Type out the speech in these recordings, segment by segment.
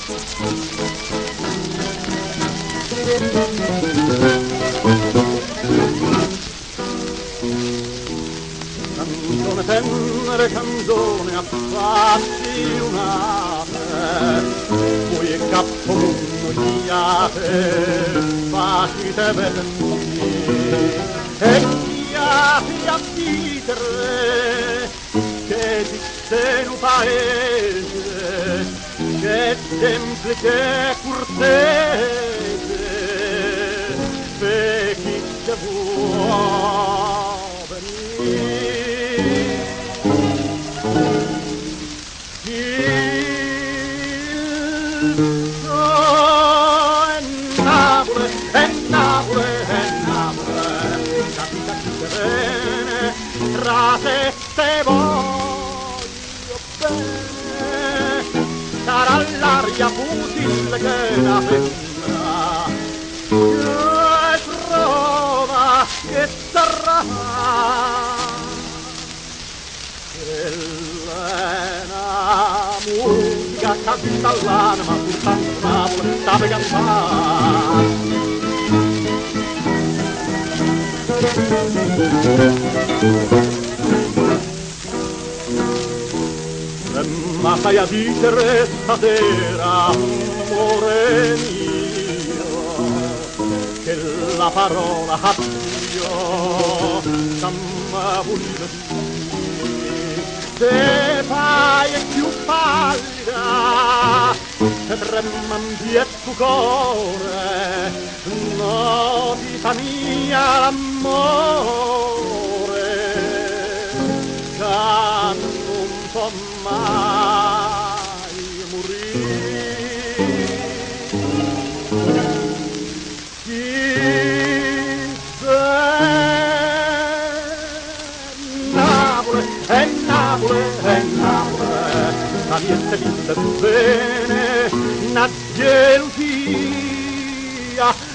Canzone tenere, canzone appassionate, voi e cappo noiate, facite belli e chiate a vitere, che disse un paese, che semplice cortese, per chi ci vuole venire. Tra te voglio bene, sarà l'aria futile che la femmina che trova che sarà la musica canta all'anima soltanto Napoli sape cantare. Ma sai a dire stasera, amore mio, che la parola addio t'amma vuole dire, se fai è più pallida, se trema via il tuo cuore, no, vita mia, l'amore, che non può mai morire. Napoli, è Napoli, è Napoli, la mia è vista bene, una gelosia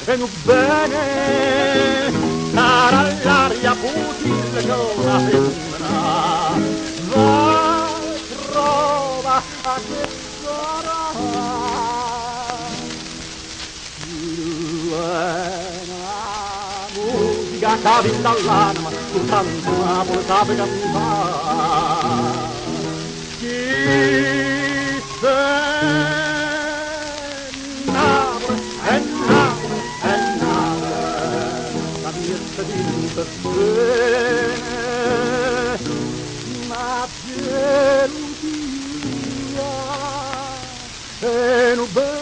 e non bene, sarà l'aria futile che una femmina va trova a che sarà la musica che vinta all'anima soltanto Napoli sape cantare. Chi se Napoli è Napoli è Napoli, la mia è vinta bene, ma gelosia e non bene.